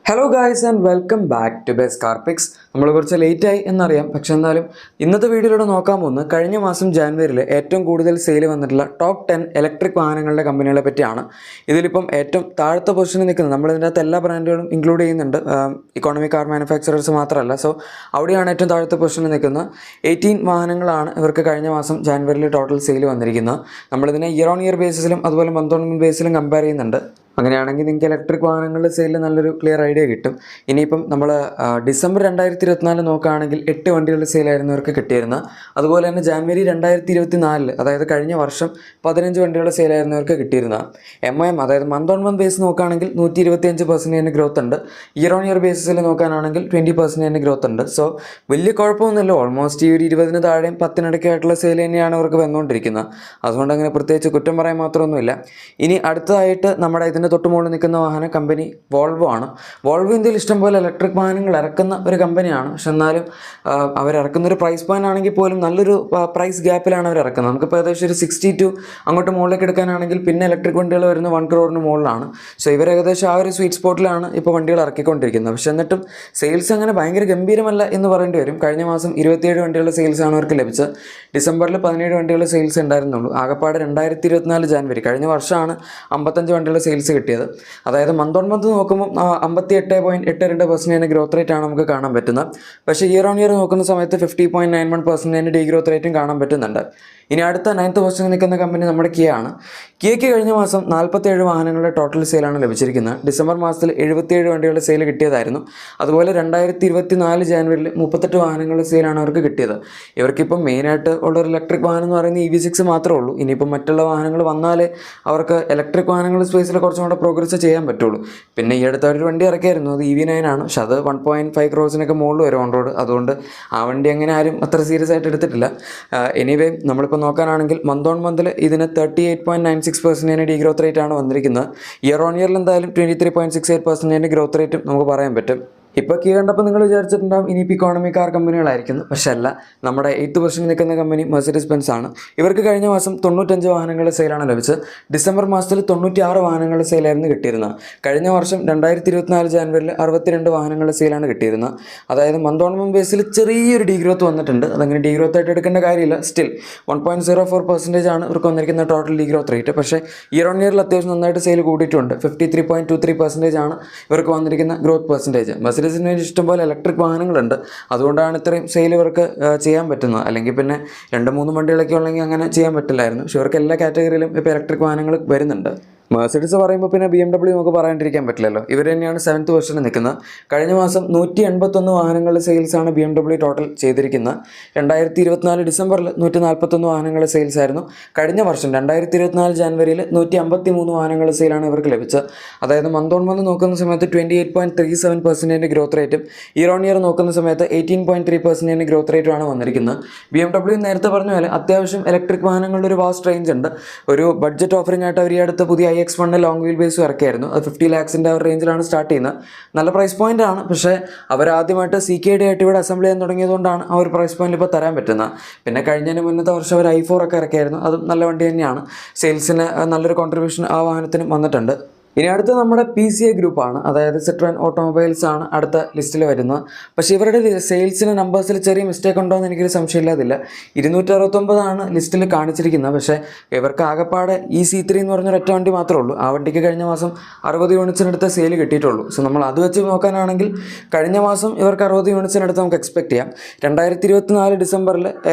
Hello guys and welcome back to best car picks. നമ്മൾ കുറച്ച് ലേറ്റായി എന്നറിയാം, പക്ഷെ എന്നാലും ഇന്നത്തെ വീഡിയോയിലൂടെ നോക്കാൻ പോകുന്നത് കഴിഞ്ഞ മാസം ജാനുവരിയിൽ ഏറ്റവും കൂടുതൽ സെയിൽ വന്നിട്ടുള്ള ടോപ്പ് 10 ഇലക്ട്രിക് വാഹനങ്ങളുടെ കമ്പനികളെ പറ്റിയാണ്. ഇതിലിപ്പം ഏറ്റവും താഴത്തെ പൊസിഷനിൽ നിൽക്കുന്നത് നമ്മളിതിൻ്റെ അകത്ത് എല്ലാ ബ്രാൻഡുകളും ഇൻക്ലൂഡ് ചെയ്യുന്നുണ്ട്, ഇക്കോണമിക് കാർ മാനുഫാക്ചറേഴ്സ് മാത്രമല്ല. സോ അവിടെയാണ് ഏറ്റവും താഴത്തെ പൊസിഷനിൽ നിൽക്കുന്ന 18 വാഹനങ്ങളാണ് ഇവർക്ക് കഴിഞ്ഞ മാസം ജാനുവരിയിൽ ടോട്ടൽ സെയിൽ വന്നിരിക്കുന്നത്. നമ്മളിതിനെ ഇയർ ഓൺ ഇയർ ബേസിസിലും അതുപോലെ മന്ത് ഓൺ മന്ത് ബേസിലും കമ്പയർ ചെയ്യുന്നുണ്ട്. അങ്ങനെയാണെങ്കിൽ നിങ്ങൾക്ക് ഇലക്ട്രിക് വാഹനങ്ങളുടെ സെയിലിൽ നല്ലൊരു ക്ലിയർ ഐഡിയ കിട്ടും. ഇനിയിപ്പം നമ്മൾ ഡിസംബർ 2024 നോക്കുകയാണെങ്കിൽ 8 വണ്ടികളുടെ സെയിലായിരുന്നവർക്ക് കിട്ടിയിരുന്നത്. അതുപോലെ തന്നെ ജാനുവരി 2024 അതായത് കഴിഞ്ഞ വർഷം 15 വണ്ടികളുടെ സെയിലായിരുന്നവർക്ക് കിട്ടിയിരുന്നത്. അതായത് മന്ത് ഓൺ മന്ത് ബേസ് നോക്കുകയാണെങ്കിൽ 125% ഗ്രോത്ത് ഉണ്ട്. ഇയർ ഓൺ ഇയർ ബേസിസിൽ നോക്കാനാണെങ്കിൽ 20% ഗ്രോത്ത് ഉണ്ട്. സോ വലിയ കുഴപ്പമൊന്നുമില്ല. ഓൾമോസ്റ്റ് ഈ ഒരു 20 താഴെയും 10 സെയിൽ തന്നെയാണ് അവർക്ക് വന്നുകൊണ്ടിരിക്കുന്നത്. അതുകൊണ്ട് അങ്ങനെ പ്രത്യേകിച്ച് കുറ്റം പറയാൻ മാത്രമൊന്നുമില്ല. ഇനി അടുത്തതായിട്ട് നമ്മുടെ ഇതിൻ്റെ തൊട്ട് മുകളിൽ നിൽക്കുന്ന വാഹന കമ്പനി വോൾവോ ആണ്. വോൾവോ ഇന്ത്യയിൽ ഇഷ്ടംപോലെ ഇലക്ട്രിക് വാഹനങ്ങൾ ഇറക്കുന്ന ഒരു കമ്പനിയാണ്. പക്ഷെ എന്നാലും അവരിറക്കുന്ന ഒരു പ്രൈസ് പോയിന്റ് ആണെങ്കിൽ പോലും നല്ലൊരു പ്രൈസ് ഗ്യാപ്പിലാണ് അവർ ഇറക്കുന്നത്. നമുക്കിപ്പോൾ ഏകദേശം ഒരു 62 അങ്ങോട്ട് മുകളിലേക്ക് എടുക്കാനാണെങ്കിൽ പിന്നെ ഇലക്ട്രിക് വണ്ടികൾ വരുന്ന 1 crore മുകളിലാണ്. സോ ഇവർ ഏകദേശം ആ ഒരു സ്വീറ്റ് സ്പോട്ടിലാണ് ഇപ്പോൾ വണ്ടികൾ ഇറക്കിക്കൊണ്ടിരിക്കുന്നത്. പക്ഷെ എന്നിട്ടും സെയിൽസ് അങ്ങനെ ഭയങ്കര ഗംഭീരമല്ല എന്ന് പറയേണ്ടി വരും. കഴിഞ്ഞ മാസം 27 വണ്ടികളുടെ സെയിൽസാണ് അവർക്ക് ലഭിച്ചത്. ഡിസംബറിൽ 17 വണ്ടികളുടെ സെയിൽസ് ഉണ്ടായിരുന്നുള്ളൂ. ആകപ്പാട് 2024 ജാനുവരി കഴിഞ്ഞ വർഷമാണ് 55 വണ്ടികളുടെ സെയിൽസ് കിട്ടിയത്. അതായത് മന്ത് ഓൺ മന്ത് നോക്കുമ്പോൾ 58.82% ഗ്രോത്ത് റേറ്റ് ആണ് നമുക്ക് കാണാൻ പറ്റുന്നത്. പക്ഷേ ഇയർ ഓൺ ഇയർ നോക്കുന്ന സമയത്ത് 50.91% ഡീ ഗ്രോത്ത് റേറ്റും കാണാൻ പറ്റുന്നുണ്ട്. ഇനി അടുത്ത 9th പൊസിഷനിൽ നിൽക്കുന്ന കമ്പനി നമ്മുടെ കിയ ആണ്. കിയയ്ക്ക് കഴിഞ്ഞ മാസം 47 വാഹനങ്ങളുടെ ടോട്ടൽ സെയിലാണ് ലഭിച്ചിരിക്കുന്നത്. ഡിസംബർ മാസത്തിൽ 77 വണ്ടികളുടെ സെയിൽ കിട്ടിയതായിരുന്നു. അതുപോലെ 2024 ജാനുവരിയിൽ 38 വാഹനങ്ങളുടെ സെയിലാണ് അവർക്ക് കിട്ടിയത്. ഇവർക്കിപ്പം മെയിനായിട്ട് ഉള്ളൊരു ഇലക്ട്രിക് വാഹനം എന്ന് പറയുന്നത് EV6 മാത്രമേ ഉള്ളൂ. ഇനിയിപ്പം മറ്റുള്ള വാഹനങ്ങൾ വന്നാലേ അവർക്ക് ഇലക്ട്രിക് വാഹനങ്ങളുടെ സ്പേസിൽ കുറച്ചും കൂടെ പ്രോഗ്രസ് ചെയ്യാൻ പറ്റുള്ളൂ. പിന്നെ ഈ അടുത്ത ഒരു വണ്ടി ഇറക്കിയായിരുന്നു, അത് EV9 ആണ്. പക്ഷെ അത് 1.5 crore മുകളിൽ വരും ഓൺ റോഡ്. അതുകൊണ്ട് ആ വണ്ടി അങ്ങനെ ആരും അത്ര സീരിയസ് ആയിട്ട് എടുത്തിട്ടില്ല. എനിവേ നമ്മളിപ്പോൾ നോക്കാനാണെങ്കിൽ മന്ത് ഓൺ മന്തിൽ ഇതിന് 38.96% ഡീ ഗ്രോത്ത് റേറ്റ് ആണ് വന്നിരിക്കുന്നത്. ഇയർ ഓൺ ഇയറിൽ എന്തായാലും 23.68% ഗ്രോത്ത് റേറ്റും നമുക്ക് പറയാൻ പറ്റും. ഇപ്പോൾ കിയ കണ്ടപ്പോൾ നിങ്ങൾ വിചാരിച്ചിട്ടുണ്ടാകും ഇനിയിപ്പോൾ ഇക്കോണമിക് കാർ കമ്പനികളായിരിക്കുന്നു. പക്ഷെ അല്ല, നമ്മുടെ 8th പൊസിഷനിൽ നിൽക്കുന്ന കമ്പനി മെർസിഡീസ് ബെൻസ് ആണ്. ഇവർക്ക് കഴിഞ്ഞ മാസം 95 വാഹനങ്ങളുടെ സെയിലാണ് ലഭിച്ചത്. ഡിസംബർ മാസത്തിൽ 96 വാഹനങ്ങളുടെ സെയിലായിരുന്നു കിട്ടിയിരുന്നത്. കഴിഞ്ഞ വർഷം 2024 ജാനുവരിയിൽ 62 വാഹനങ്ങളുടെ സെയിലാണ് കിട്ടിയിരുന്നത്. അതായത് മന്ത് ഓൺ മന്ത് ബേസിൽ ചെറിയൊരു ഡീ ഗ്രോത്ത് വന്നിട്ടുണ്ട്. അതങ്ങനെ ഡീ ഗ്രോത്ത് ആയിട്ട് എടുക്കേണ്ട കാര്യമില്ല. സ്റ്റിൽ 1.04% ആണ് ഇവർക്ക് വന്നിരിക്കുന്ന ടോട്ടൽ ഡീ ഗ്രോത്ത് റേറ്റ്. പക്ഷേ ഇയർ ഓൺ ഇയറിൽ അത്യാവശ്യം നന്നായിട്ട് സെയിൽ കൂടിയിട്ടുണ്ട്. 53.23% ആണ് ഇവർക്ക് വന്നിരിക്കുന്ന ഗ്രോത്ത് പെർസെൻറ്റേജ്. മെർസിഡീസിന് ഇഷ്ടംപോലെ ഇലക്ട്രിക് വാഹനങ്ങളുണ്ട്. അതുകൊണ്ടാണ് ഇത്രയും സെയിൽ ഇവർക്ക് ചെയ്യാൻ പറ്റുന്നത്. അല്ലെങ്കിൽ പിന്നെ 2-3 വണ്ടികളൊക്കെ ഉള്ളെങ്കിൽ അങ്ങനെ ചെയ്യാൻ പറ്റില്ലായിരുന്നു. പക്ഷേ ഇവർക്ക് എല്ലാ കാറ്റഗറിയിലും ഇപ്പോൾ ഇലക്ട്രിക് വാഹനങ്ങൾ വരുന്നുണ്ട്. മെർസിഡീസ് പറയുമ്പോൾ പിന്നെ BMW നമുക്ക് പറയാണ്ടിരിക്കാൻ പറ്റില്ലല്ലോ. ഇവർ തന്നെയാണ് 7th പൊസിഷനിൽ നിൽക്കുന്നത്. കഴിഞ്ഞ മാസം 181 വാഹനങ്ങളുടെ സെയിൽസാണ് BMW ടോട്ടൽ ചെയ്തിരിക്കുന്നത്. 2024 ഡിസംബറിൽ 141 വാഹനങ്ങളുടെ സെയിൽസ് ആയിരുന്നു. കഴിഞ്ഞ വർഷം 2024 ജാനുവരിയിൽ 153 വാഹനങ്ങളുടെ സെയിലാണ് ഇവർക്ക് ലഭിച്ചത്. അതായത് മന്ത് ഓൺ മന്ത് നോക്കുന്ന സമയത്ത് 28.37% ഗ്രോത്ത് റേറ്റും ഇയർ ഓൺ ഇയർ നോക്കുന്ന സമയത്ത് 18.3% ഗ്രോത്ത് റേറ്റുമാണ് വന്നിരിക്കുന്നത്. BMW നേരത്തെ പറഞ്ഞ പോലെ അത്യാവശ്യം ഇലക്ട്രിക് വാഹനങ്ങളുടെ ഒരു വാസ്റ്റ് റേഞ്ച് ഉണ്ട്. ഒരു ബഡ്ജറ്റ് ഓഫറിംഗ് ആയിട്ട് അവർ ഈ അടുത്ത് പുതിയ iX1 ലോങ് വീൽ ബേസ് ഇറക്കിയായിരുന്നു. അത് 50 lakhs ആ റേഞ്ചിലാണ് സ്റ്റാർട്ട് ചെയ്യുന്നത്. നല്ല പ്രൈസ് പോയിന്റ് ആണ്. പക്ഷേ അവർ ആദ്യമായിട്ട് CKD ആയിട്ട് ഇവിടെ അസംബിൾ ചെയ്യാൻ തുടങ്ങിയതുകൊണ്ടാണ് ആ ഒരു പ്രൈസ് പോയിന്റ് ഇപ്പോൾ തരാൻ പറ്റുന്നത്. പിന്നെ കഴിഞ്ഞതിന് മുന്നത്തെ വർഷം അവർ i4 ഒക്കെ ഇറക്കിയായിരുന്നു. അതും നല്ല വണ്ടി തന്നെയാണ്. സെയിൽസിന് നല്ലൊരു കോൺട്രിബ്യൂഷൻ ആ വാഹനത്തിനും വന്നിട്ടുണ്ട്. ഇനി അടുത്ത നമ്മുടെ PCA ഗ്രൂപ്പാണ്. അതായത് സിട്രോൻ ഓട്ടോമൊബൈൽസ് ആണ് അടുത്ത ലിസ്റ്റിൽ വരുന്നത്. പക്ഷേ ഇവരുടെ സെയിൽസിന് നമ്പേഴ്സിൽ ചെറിയ മിസ്റ്റേക്ക് ഉണ്ടോ എന്ന് എനിക്കൊരു സംശയമില്ലാതില്ല. 269 ലിസ്റ്റിൽ കാണിച്ചിരിക്കുന്നത്. പക്ഷേ ഇവർക്ക് ആകെപ്പാടെ ഈ C3 എന്ന് പറഞ്ഞൊരു ഒറ്റ വണ്ടി മാത്രമേ ഉള്ളൂ. ആ വണ്ടിക്ക് കഴിഞ്ഞ മാസം 60 യൂണിറ്റ്സിനടുത്ത് സെയിൽ കിട്ടിയിട്ടുള്ളൂ. സോ നമ്മൾ അത് വെച്ച് നോക്കാനാണെങ്കിൽ കഴിഞ്ഞ മാസം ഇവർക്ക് 60 യൂണിറ്റ്സിനടുത്ത് നമുക്ക് എക്സ്പെക്ട് ചെയ്യാം. 2024 ഡിസംബറിൽ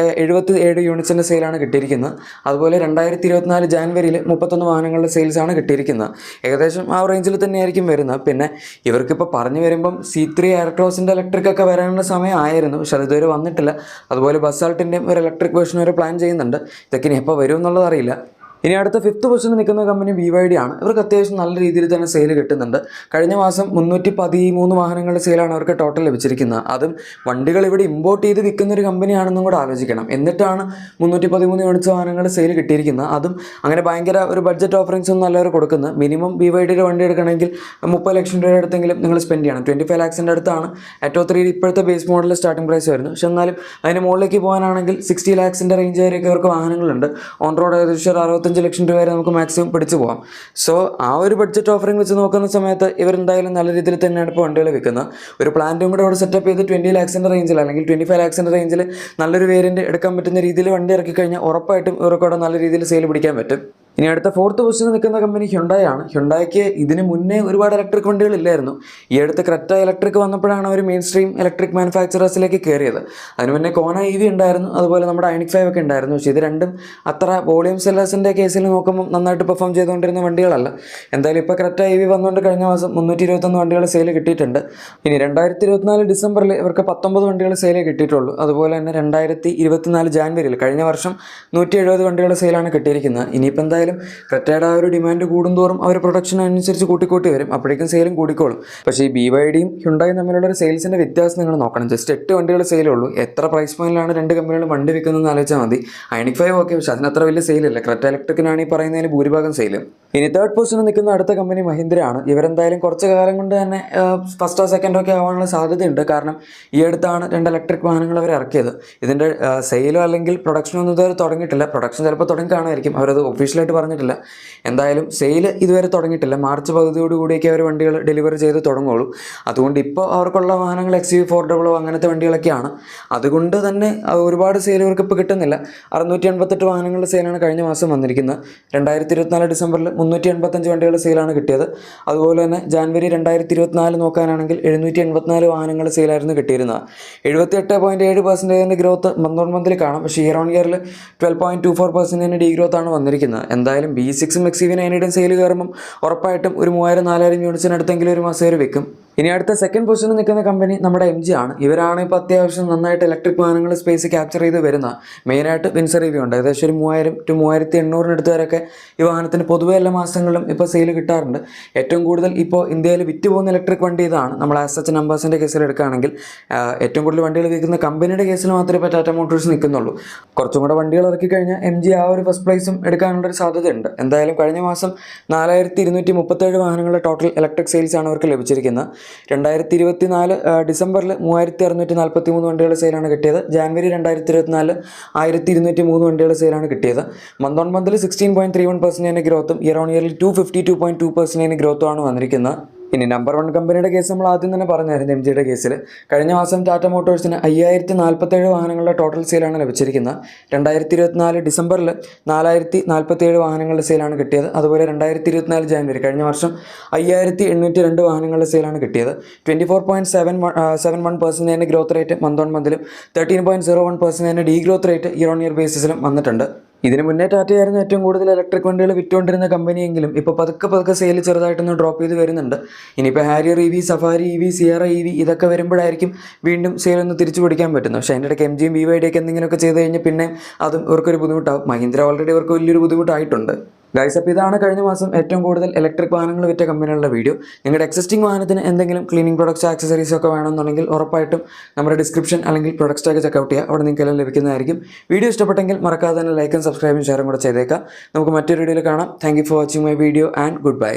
77 യൂണിറ്റ്സിൻ്റെ സെയിലാണ് കിട്ടിയിരിക്കുന്നത്. അതുപോലെ 2024 ജാനുവരിയിൽ 31 വാഹനങ്ങളുടെ സെയിൽസാണ് കിട്ടിയിരിക്കുന്നത്. ഏകദേശം ആ റേഞ്ചിൽ തന്നെയായിരിക്കും വരുന്നത്. പിന്നെ ഇവർക്കിപ്പോൾ പറഞ്ഞു വരുമ്പം C3 എയർക്രോസിൻ്റെ ഇലക്ട്രിക് ഒക്കെ വരാനുള്ള സമയമായിരുന്നു. പക്ഷെ അത് ഇതുവരെ വന്നിട്ടില്ല. അതുപോലെ ബസാൾട്ടിൻ്റെയും ഒരു ഇലക്ട്രിക് വേർഷൻ ഒരു പ്ലാൻ ചെയ്യുന്നുണ്ട്. ഇതൊക്കെ ഇനി എപ്പോൾ വരും എന്നുള്ളത് അറിയില്ല. ഇനി അടുത്ത 5th പൊസിഷനിൽ നിൽക്കുന്ന കമ്പനി BYD ആണ്. ഇവർക്ക് അത്യാവശ്യം നല്ല രീതിയിൽ തന്നെ സെയിൽ കിട്ടുന്നുണ്ട്. കഴിഞ്ഞ മാസം 313 വാഹനങ്ങളുടെ സെയിലാണ് അവർക്ക് ടോട്ടൽ ലഭിച്ചിരിക്കുന്നത്. അതും വണ്ടികൾ ഇവിടെ ഇമ്പോർട്ട് ചെയ്ത് വിൽക്കുന്ന ഒരു കമ്പനിയാണെന്നും കൂടെ ആലോചിക്കണം. എന്നിട്ടാണ് 313 യൂണിറ്റ്സ് വാഹനങ്ങളുടെ സെയിൽ കിട്ടിയിരിക്കുന്നത്. അതും അങ്ങനെ ഭയങ്കര ഒരു ബഡ്ജറ്റ് ഓഫറിങ്സ് ഒന്നും അല്ല അവർ കൊടുക്കുന്നത്. മിനിമം BYDയുടെ വണ്ടി എടുക്കണമെങ്കിൽ 30 ലക്ഷം രൂപയുടെ അടുത്തെങ്കിലും നിങ്ങൾ സ്പെൻഡ് ചെയ്യണം. 25 lakhs അടുത്താണ് Atto 3 ഇപ്പോഴത്തെ ബേസ് മോഡലിൽ സ്റ്റാർട്ടിംഗ് പ്രൈസ് വരുന്നത്. പക്ഷെ എന്നാലും അതിന് മുകളിലേക്ക് പോകാനാണെങ്കിൽ 60 lakhs റേഞ്ച് വരെയൊക്കെ അവർക്ക് വാഹനങ്ങളുണ്ട്. ഓൺ റോഡ് ഏകദേശം 65 75 ലക്ഷം രൂപ വരെ നമുക്ക് മാക്സിമം പിടിച്ചു പോകാം. സോ ആ ഒരു ബഡ്ജറ്റ് ഓഫറിംഗ് വെച്ച് നോക്കുന്ന സമയത്ത് ഇവരെന്തായാലും നല്ല രീതിയിൽ തന്നെയാണ് ഇപ്പോൾ വണ്ടികൾ വിൽക്കുന്നത്. ഒരു പ്ലാന്റും കൂടെ അവിടെ സെറ്റപ്പ് ചെയ്ത് 20 ലാക്സിൻ്റെ റേഞ്ചിൽ അല്ലെങ്കിൽ 25 ലാക്സിൻ്റെ റേഞ്ചിൽ നല്ലൊരു വേരിയൻറ്റ് എടുക്കാൻ പറ്റുന്ന രീതിയിൽ വണ്ടി ഇറക്കി കഴിഞ്ഞാൽ ഉറപ്പായിട്ടും ഇവർക്ക് അവിടെ നല്ല രീതിയിൽ സെയിൽ പിടിക്കാൻ പറ്റും. ഇനി അടുത്ത 4th പൊസിഷനിൽ നിൽക്കുന്ന കമ്പനി ഹ്യുണ്ടായി ആണ്. ഹ്യുണ്ടായിക്ക് ഇതിന് മുന്നേ ഒരുപാട് ഇലക്ട്രിക് വണ്ടികളില്ലായിരുന്നു. ഈ അടുത്ത് ക്രെറ്റ ഇലക്ട്രിക് വന്നപ്പോഴാണ് അവർ മെയിൻ സ്ട്രീം ഇലക്ട്രിക് മാനുഫാക്ചറേഴ്സിലേക്ക് കയറിയത്. അതിന് മുന്നേ കോന EV ഉണ്ടായിരുന്നു, അതുപോലെ നമ്മുടെ ഐനിക് 5 ഒക്കെ ഉണ്ടായിരുന്നു. പക്ഷേ ഇത് രണ്ടും അത്ര വോളിയം സെല്ലേഴ്സിൻ്റെ കേസിൽ നോക്കുമ്പോൾ നന്നായിട്ട് പെർഫോം ചെയ്തുകൊണ്ടിരുന്ന വണ്ടികളല്ല. എന്തായാലും ഇപ്പോൾ ക്രെറ്റ EV വന്നുകൊണ്ട് കഴിഞ്ഞ മാസം 321 വണ്ടികൾ സെയിൽ കിട്ടിയിട്ടുണ്ട്. ഇനി 2024 ഡിസംബറിൽ ഇവർക്ക് 19 വണ്ടികൾ സെയിൽ കിട്ടിയിട്ടുള്ളൂ. അതുപോലെ തന്നെ 2024 ജാനുവരിയിൽ കഴിഞ്ഞ വർഷം 170 വണ്ടികൾ സെയിലാണ് കിട്ടിയിരിക്കുന്നത്. ഇനിയിപ്പോൾ എന്തായാലും ക്രെറ്റയുടെ ആ ഒരു ഡിമാൻഡ് കൂടുന്തോറും അവർ പ്രൊഡക്ഷൻ അനുസരിച്ച് കൂട്ടിക്കൂട്ടി വരും, അപ്പോഴേക്കും സെയിലും കൂടിക്കോളും. പക്ഷേ ഈ BYDയും ഹ്യുണ്ടായും തമ്മിലുള്ള ഒരു സെയിൽസിൻ്റെ വ്യത്യാസം നിങ്ങൾ നോക്കണം. ജസ്റ്റ് 8 വണ്ടികൾ സെയിലുള്ളൂ. എത്ര പ്രൈസ് പോയിന്റിലാണ് രണ്ട് കമ്പനികളും വണ്ടി വിൽക്കുന്നതെന്ന് ആലോചിച്ചാൽ മതി. ഐനിക് 5 ഓക്കെ, പക്ഷേ അതിനത്ര വലിയ സെയിലില്ല. ക്രെറ്റ ഇലക്ട്രിക്കിനാണ് ഈ പറയുന്നതിന് ഭൂരിഭാഗം സെയിലും. ഇനി 3rd പൊസിഷനിൽ നിൽക്കുന്ന അടുത്ത കമ്പനി മഹീന്ദ്ര ആണ്. ഇവരെന്തായാലും കുറച്ച് കാലം കൊണ്ട് തന്നെ ഫസ്റ്റോ സെക്കൻഡോ ഒക്കെ ആവാനുള്ള സാധ്യതയുണ്ട്. കാരണം ഈ അടുത്താണ് 2 ഇലക്ട്രിക് വാഹനങ്ങൾ അവർ ഇറക്കിയത്. ഇതിൻ്റെ സെയിലോ അല്ലെങ്കിൽ പ്രൊഡക്ഷനോ ഒന്നും ഇതുവരെ തുടങ്ങിയിട്ടില്ല. പ്രൊഡക്ഷൻ ചിലപ്പോൾ തുടങ്ങി കാണുമായിരിക്കും, അവരത് ഒഫീഷ്യലായിട്ട് പറഞ്ഞിട്ടില്ല. എന്തായാലും സെയിൽ ഇതുവരെ തുടങ്ങിയിട്ടില്ല. മാർച്ച് പകുതിയോടുകൂടിയൊക്കെ അവർ വണ്ടികൾ ഡെലിവറി ചെയ്ത് തുടങ്ങുള്ളൂ. അതുകൊണ്ട് ഇപ്പോൾ അവർക്കുള്ള വാഹനങ്ങൾ XUV 400 അങ്ങനത്തെ വണ്ടികളൊക്കെയാണ്. അതുകൊണ്ട് തന്നെ ഒരുപാട് സെയിൽ ഇവർക്ക് ഇപ്പോൾ കിട്ടുന്നില്ല. 688 വാഹനങ്ങളുടെ സെയിലാണ് കഴിഞ്ഞ മാസം വന്നിരിക്കുന്നത്. 2024 ഡിസംബറിൽ 385 വണ്ടികളുടെ സെയിലാണ് കിട്ടിയത്. അതുപോലെ തന്നെ ജാനുവരി 2024 നോക്കാനാണെങ്കിൽ 784 വാഹനങ്ങളുടെ സെയിലായിരുന്നു കിട്ടിയിരുന്നത്. 78.7% ഗ്രോത്ത് മന്തിൽ കാണാം. പക്ഷേ ഇയർ ഓൺ ഇയറിൽ 12.24% ഡീ ഗ്രോത്ത് ആണ് വന്നിരിക്കുന്നത്. എന്തായാലും B6ഉം XUV 9യുടെയും സെയിൽ കയറുമ്പം ഉറപ്പായിട്ടും ഒരു 3000-4000 യൂണിറ്റ്സിനടുത്തെങ്കിലും ഒരു മാസം വിൽക്കും. ഇനി അടുത്ത 2nd പൊസിഷനിൽ നിൽക്കുന്ന കമ്പനി നമ്മുടെ MG ആണ്. ഇവരാണ് ഇപ്പോൾ അത്യാവശ്യം നന്നായിട്ട് ഇലക്ട്രിക് വാഹനങ്ങൾ സ്പേസ് ക്യാപ്ചർ ചെയ്ത് വരുന്ന. മെയിനായിട്ട് വിൻസർ EV ഉണ്ട്. ഏകദേശം ഒരു 3000-3800 വരെയൊക്കെ ഈ വാഹനത്തിന് പൊതുവെ എല്ലാ മാസങ്ങളിലും ഇപ്പോൾ സെയിൽ കിട്ടാറുണ്ട്. ഏറ്റവും കൂടുതൽ ഇപ്പോൾ ഇന്ത്യയിൽ വിറ്റ് പോകുന്ന ഇലക്ട്രിക് വണ്ടി ഇതാണ്. നമ്മൾ ആസ് നമ്പേഴ്സിൻ്റെ കേസിൽ എടുക്കുകയാണെങ്കിൽ ഏറ്റവും കൂടുതൽ വണ്ടികൾ വിൽക്കുന്ന കമ്പനിയുടെ കേസിൽ മാത്രമേ ഇപ്പോൾ ടാറ്റ മോട്ടോഴ്സ് നിൽക്കുന്നുള്ളൂ. കുറച്ചും കൂടെ വണ്ടികൾ ഇറക്കി കഴിഞ്ഞാൽ MG ആ ഒരു ഫസ്റ്റ് പ്ലേസും എടുക്കാനുള്ളൊരു സാധ്യതയുണ്ട്. എന്തായാലും കഴിഞ്ഞ മാസം 4237 വാഹനങ്ങളുടെ ടോട്ടൽ ഇലക്ട്രിക് സെയിൽസ് ആണ് അവർക്ക് ലഭിച്ചിരിക്കുന്നത്. 2024 ഡിസംബറിൽ 3643 വണ്ടികളുടെ സെയിലാണ് കിട്ടിയത്. ജാനുവരി 2024 1203 വണ്ടികളുടെ സെയിലാണ് കിട്ടിയത്. മന്ത് ഓൺ മന്തിൽ 16.31% ഗ്രോത്തും ഇയർ ഓൺ ഇയറിൽ 252.2% ഗ്രോത്തുമാണ് വന്നിരിക്കുന്നത്. ഇനി നമ്പർ 1 കമ്പനിയുടെ കേസ് നമ്മൾ ആദ്യം തന്നെ പറഞ്ഞായിരുന്നു. MGയുടെ കേസിൽ കഴിഞ്ഞ മാസം ടാറ്റ മോട്ടോഴ്സിന് 5047 വാഹനങ്ങളുടെ ടോട്ടൽ സെയിലാണ് ലഭിച്ചിരിക്കുന്നത്. 2024 ഡിസംബറിൽ 4047 വാഹനങ്ങളുടെ സെയിലാണ് കിട്ടിയത്. അതുപോലെ 2024 ജാനുവരി കഴിഞ്ഞ വർഷം 5802 വാഹനങ്ങളുടെ സെയിലാണ് കിട്ടിയത്. 24.71% ഗ്രോത്ത് റേറ്റ് മന്ത് ഓൺ മന്തിലും 13.01% de growth rate year on year ബേസിസിലും വന്നിട്ടുണ്ട്. ഇതിന് മുന്നേ ടാറ്റയായിരുന്നു ഏറ്റവും കൂടുതൽ ഇലക്ട്രിക് വണ്ടികൾ വിറ്റുകൊണ്ടിരുന്ന കമ്പനിയെങ്കിലും ഇപ്പോൾ പതുക്കെ സെയിൽ ചെറുതായിട്ടൊന്ന് ഡ്രോപ്പ് ചെയ്ത് വരുന്നുണ്ട്. ഇനിയിപ്പോൾ Harrier EV, safari EV, Sierra EV ഇതൊക്കെ വരുമ്പോഴായിരിക്കും വീണ്ടും സെയിലൊന്ന് തിരിച്ചു പിടിക്കാൻ പറ്റുന്നത്. പക്ഷേ അതിൻ്റെ ഇടയ്ക്ക് MGയും BYD ഒക്കെ എന്തെങ്കിലുമൊക്കെ ചെയ്ത് കഴിഞ്ഞാൽ പിന്നെ അതും ഇവർക്കൊരു ബുദ്ധിമുട്ടാകും. മഹീന്ദ്ര ഓൾറെഡി ഇവർക്ക് വലിയൊരു ബുദ്ധിമുട്ടായിട്ടുണ്ട്. ഗൈസ്, അപ്പോൾ ഇതാണ് കഴിഞ്ഞ മാസം ഏറ്റവും കൂടുതൽ ഇലക്ട്രിക് വാഹനങ്ങൾ വിറ്റ കമ്പനികളുടെ വീഡിയോ. നിങ്ങളുടെ എക്സിസ്റ്റിംഗ് വാഹനത്തിന് എന്തെങ്കിലും ക്ലീനിങ് പ്രൊഡക്ട്സ്, ആക്സസറീസ് ഒക്കെ വേണമെന്നുണ്ടെങ്കിൽ ഉറപ്പായിട്ടും നമ്മുടെ ഡിസ്ക്രിപ്ഷൻ അല്ലെങ്കിൽ പ്രൊഡക്ട്സ് ടാഗ് ചെക്കൗട്ട് ചെയ്യുക. അവിടെ നിങ്ങൾക്ക് എല്ലാം ലഭിക്കുന്നതായിരിക്കും. വീഡിയോ ഇഷ്ടപ്പെട്ടെങ്കിൽ മറക്കാതെ തന്നെ ലൈക്കും സബ്സ്ക്രൈബും ഷെയറും കൂടെ ചെയ്തേക്കാം. നമുക്ക് മറ്റൊരു വീഡിയോയിൽ കാണാം. Thank you for watching my video and good bye.